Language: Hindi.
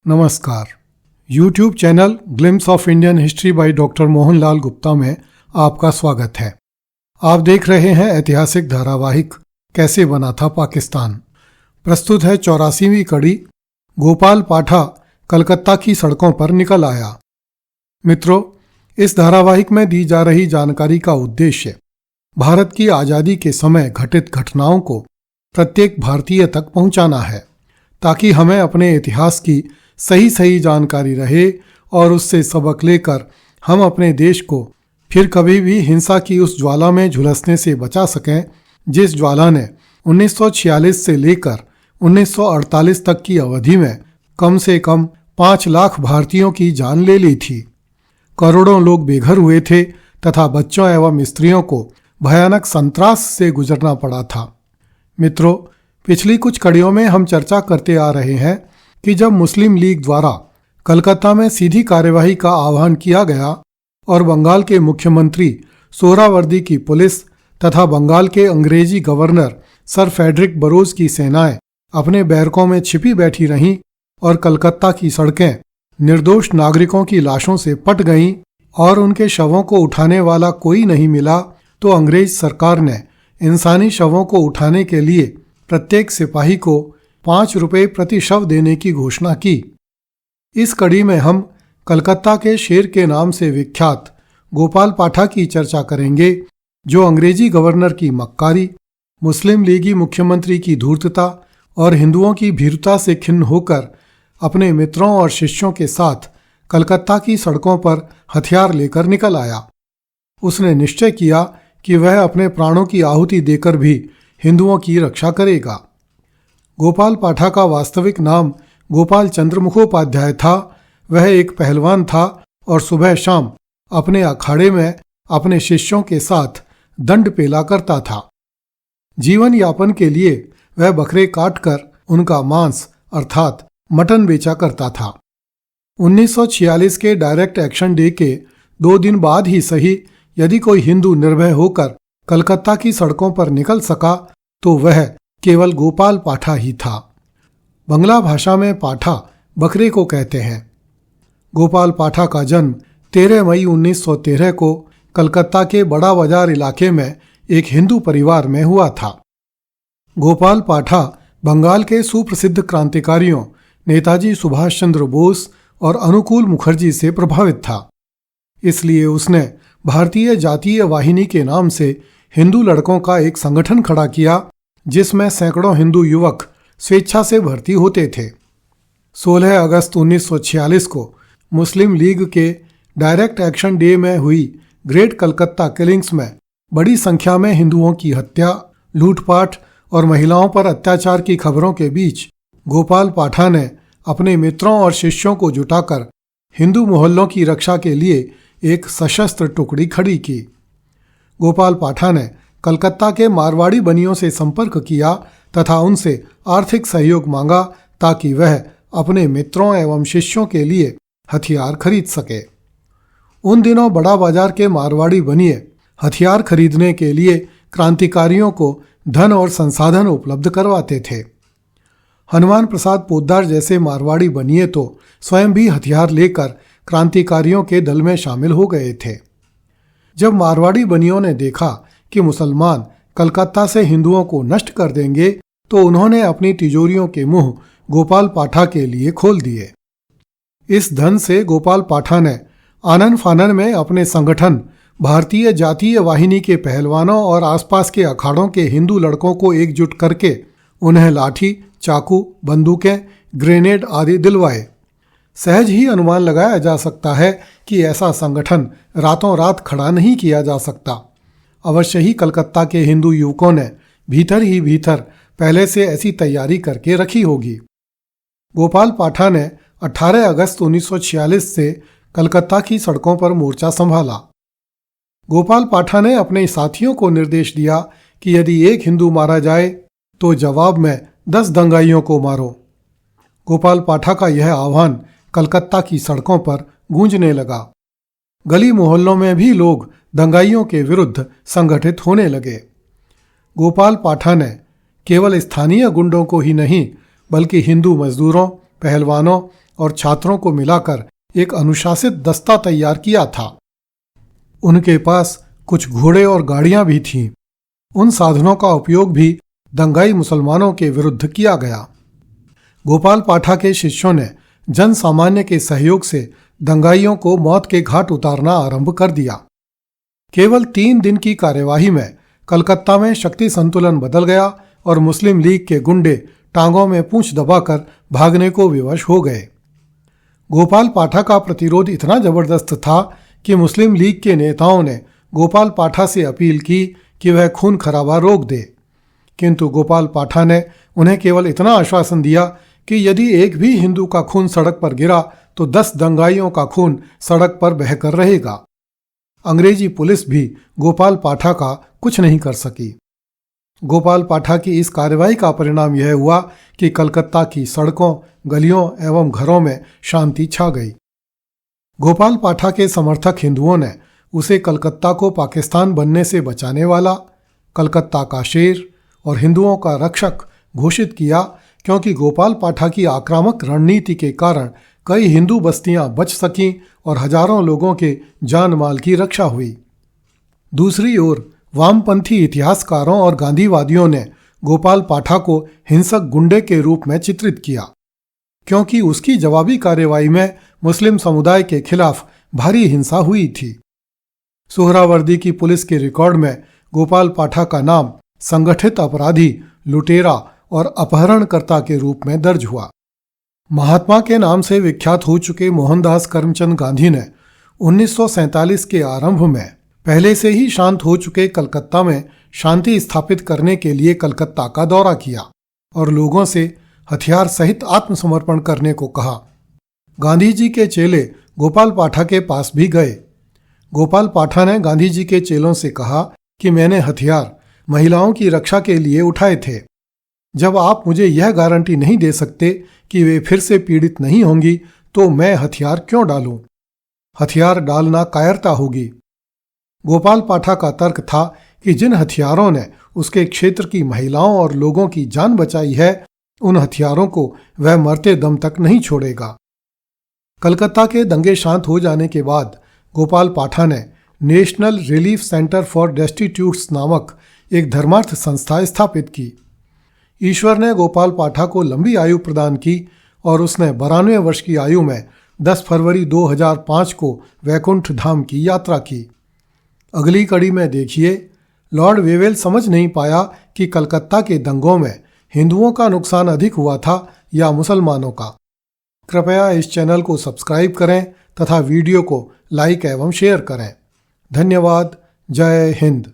नमस्कार। YouTube channel glimpse of Indian history by doctor Mohanlal Gupta में आपका स्वागत है। आप देख रहे हैं ऐतिहासिक धारावाहिक कैसे बना था पाकिस्तान। प्रस्तुत है 84वीं कड़ी गोपाल पाठा कलकत्ता की सड़कों पर निकल आया। मित्रों, इस धारावाहिक में दी जा रही जानकारी का उद्देश्य भारत की आज़ादी के समय घटित घटनाओं को प्रत्येक भारतीय तक पहुंचाना है, ताकि हमें अपने इतिहास की सही जानकारी रहे और उससे सबक लेकर हम अपने देश को फिर कभी भी हिंसा की उस ज्वाला में झुलसने से बचा सकें जिस ज्वाला ने 1946 से लेकर 1948 तक की अवधि में कम से कम 5 लाख भारतीयों की जान ले ली थी। करोड़ों लोग बेघर हुए थे तथा बच्चों एवं स्त्रियों को भयानक संत्रास से गुजरना पड़ा था। मित्रों, पिछली कुछ कड़ियों में हम चर्चा करते आ रहे हैं कि जब मुस्लिम लीग द्वारा कलकत्ता में सीधी कार्यवाही का आह्वान किया गया और बंगाल के मुख्यमंत्री सोहरावर्दी की पुलिस तथा बंगाल के अंग्रेजी गवर्नर सर फेडरिक बरोज की सेनाएं अपने बैरकों में छिपी बैठी रहीं और कलकत्ता की सड़कें निर्दोष नागरिकों की लाशों से पट गईं और उनके शवों को उठाने वाला कोई नहीं मिला, तो अंग्रेज सरकार ने इंसानी शवों को उठाने के लिए प्रत्येक सिपाही को 5 रुपये प्रति शव देने की घोषणा की। इस कड़ी में हम कलकत्ता के शेर के नाम से विख्यात गोपाल पाठा की चर्चा करेंगे, जो अंग्रेजी गवर्नर की मक्कारी, मुस्लिम लीगी मुख्यमंत्री की धूर्तता और हिंदुओं की भीरुता से खिन्न होकर अपने मित्रों और शिष्यों के साथ कलकत्ता की सड़कों पर हथियार लेकर निकल आया। उसने निश्चय किया कि वह अपने प्राणों की आहुति देकर भी हिंदुओं की रक्षा करेगा। गोपाल पाठा का वास्तविक नाम गोपाल चंद्र मुखोपाध्याय था। वह एक पहलवान था और सुबह शाम अपने अखाड़े में अपने शिष्यों के साथ दंड पेला करता था। जीवन यापन के लिए वह बकरे काटकर उनका मांस अर्थात मटन बेचा करता था। 1946 के डायरेक्ट एक्शन डे के 2 दिन बाद ही सही, यदि कोई हिंदू निर्भय होकर कलकत्ता की सड़कों पर निकल सका तो वह केवल गोपाल पाठा ही था। बंगला भाषा में पाठा बकरे को कहते हैं। गोपाल पाठा का जन्म 13 मई 1913 को कलकत्ता के बड़ा बाजार इलाके में एक हिंदू परिवार में हुआ था। गोपाल पाठा बंगाल के सुप्रसिद्ध क्रांतिकारियों नेताजी सुभाष चंद्र बोस और अनुकूल मुखर्जी से प्रभावित था। इसलिए उसने भारतीय जातीय वाहिनी के नाम से हिंदू लड़कों का एक संगठन खड़ा किया, जिसमें सैकड़ों हिंदू युवक स्वेच्छा से भर्ती होते थे। 16 अगस्त 1946 को मुस्लिम लीग के डायरेक्ट एक्शन डे में हुई ग्रेट कलकत्ता किलिंग्स में बड़ी संख्या में हिंदुओं की हत्या, लूटपाट और महिलाओं पर अत्याचार की खबरों के बीच गोपाल पाठा ने अपने मित्रों और शिष्यों को जुटाकर हिंदू मोहल्लों की रक्षा के लिए एक सशस्त्र टुकड़ी खड़ी की। गोपाल पाठा ने कलकत्ता के मारवाड़ी बनियों से संपर्क किया तथा उनसे आर्थिक सहयोग मांगा, ताकि वह अपने मित्रों एवं शिष्यों के लिए हथियार खरीद सके। उन दिनों बड़ा बाजार के मारवाड़ी बनिए हथियार खरीदने के लिए क्रांतिकारियों को धन और संसाधन उपलब्ध करवाते थे। हनुमान प्रसाद पोद्दार जैसे मारवाड़ी बनिए तो स्वयं भी हथियार लेकर क्रांतिकारियों के दल में शामिल हो गए थे। जब मारवाड़ी बनियों ने देखा कि मुसलमान कलकत्ता से हिंदुओं को नष्ट कर देंगे, तो उन्होंने अपनी तिजोरियों के मुंह गोपाल पाठा के लिए खोल दिए। इस धन से गोपाल पाठा ने आनन फानन में अपने संगठन भारतीय जातीय वाहिनी के पहलवानों और आसपास के अखाड़ों के हिंदू लड़कों को एकजुट करके उन्हें लाठी, चाकू, बंदूकें, ग्रेनेड आदि दिलवाए। सहज ही अनुमान लगाया जा सकता है कि ऐसा संगठन रातों रात खड़ा नहीं किया जा सकता। अवश्य ही कलकत्ता के हिंदू युवकों ने भीतर ही भीतर पहले से ऐसी तैयारी करके रखी होगी। गोपाल पाठा ने 18 अगस्त 1946 से कलकत्ता की सड़कों पर मोर्चा संभाला। गोपाल पाठा ने अपने साथियों को निर्देश दिया कि यदि एक हिंदू मारा जाए तो जवाब में 10 दंगाइयों को मारो। गोपाल पाठा का यह आह्वान कलकत्ता की सड़कों पर गूंजने लगा। गली मोहल्लों में भी लोग दंगाइयों के विरुद्ध संगठित होने लगे। गोपाल पाठा ने केवल स्थानीय गुंडों को ही नहीं, बल्कि हिंदू मजदूरों, पहलवानों और छात्रों को मिलाकर एक अनुशासित दस्ता तैयार किया था। उनके पास कुछ घोड़े और गाड़ियां भी थीं। उन साधनों का उपयोग भी दंगाई मुसलमानों के विरुद्ध किया गया। गोपाल पाठा के शिष्यों ने जन सामान्य के सहयोग से दंगाइयों को मौत के घाट उतारना आरंभ कर दिया। केवल 3 दिन की कार्यवाही में कलकत्ता में शक्ति संतुलन बदल गया और मुस्लिम लीग के गुंडे टांगों में पूंछ दबाकर भागने को विवश हो गए। गोपाल पाठा का प्रतिरोध इतना जबरदस्त था कि मुस्लिम लीग के नेताओं ने गोपाल पाठा से अपील की कि वह खून खराबा रोक दे, किंतु गोपाल पाठा ने उन्हें केवल इतना आश्वासन दिया कि यदि एक भी हिंदू का खून सड़क पर गिरा तो 10 दंगाइयों का खून सड़क पर बहकर रहेगा। अंग्रेजी पुलिस भी गोपाल पाठा का कुछ नहीं कर सकी। गोपाल पाठा की इस कार्रवाई का परिणाम यह हुआ कि कलकत्ता की सड़कों, गलियों एवं घरों में शांति छा गई। गोपाल पाठा के समर्थक हिंदुओं ने उसे कलकत्ता को पाकिस्तान बनने से बचाने वाला, कलकत्ता का शेर और हिंदुओं का रक्षक घोषित किया, क्योंकि गोपाल पाठा की आक्रामक रणनीति के कारण कई हिंदू बस्तियां बच सकीं और हजारों लोगों के जान माल की रक्षा हुई। दूसरी ओर वामपंथी इतिहासकारों और गांधीवादियों ने गोपाल पाठा को हिंसक गुंडे के रूप में चित्रित किया, क्योंकि उसकी जवाबी कार्रवाई में मुस्लिम समुदाय के खिलाफ भारी हिंसा हुई थी। सोहरावर्दी की पुलिस के रिकॉर्ड में गोपाल पाठा का नाम संगठित अपराधी, लुटेरा और अपहरणकर्ता के रूप में दर्ज हुआ। महात्मा के नाम से विख्यात हो चुके मोहनदास करमचंद गांधी ने 1947 के आरंभ में पहले से ही शांत हो चुके कलकत्ता में शांति स्थापित करने के लिए कलकत्ता का दौरा किया और लोगों से हथियार सहित आत्मसमर्पण करने को कहा। गांधी जी के चेले गोपाल पाठा के पास भी गए। गोपाल पाठा ने गांधी जी के चेलों से कहा कि मैंने हथियार महिलाओं की रक्षा के लिए उठाए थे। जब आप मुझे यह गारंटी नहीं दे सकते कि वे फिर से पीड़ित नहीं होंगी, तो मैं हथियार क्यों डालूं? हथियार डालना कायरता होगी। गोपाल पाठा का तर्क था कि जिन हथियारों ने उसके क्षेत्र की महिलाओं और लोगों की जान बचाई है, उन हथियारों को वह मरते दम तक नहीं छोड़ेगा। कलकत्ता के दंगे शांत हो जाने के बाद गोपाल पाठा ने नेशनल रिलीफ सेंटर फॉर डेस्टिट्यूट्स नामक एक धर्मार्थ संस्था स्थापित की। ईश्वर ने गोपाल पाठा को लंबी आयु प्रदान की और उसने 92 वर्ष की आयु में 10 फरवरी 2005 को वैकुंठ धाम की यात्रा की। अगली कड़ी में देखिए, लॉर्ड वेवेल समझ नहीं पाया कि कलकत्ता के दंगों में हिंदुओं का नुकसान अधिक हुआ था या मुसलमानों का। कृपया इस चैनल को सब्सक्राइब करें तथा वीडियो को लाइक एवं शेयर करें। धन्यवाद। जय हिंद।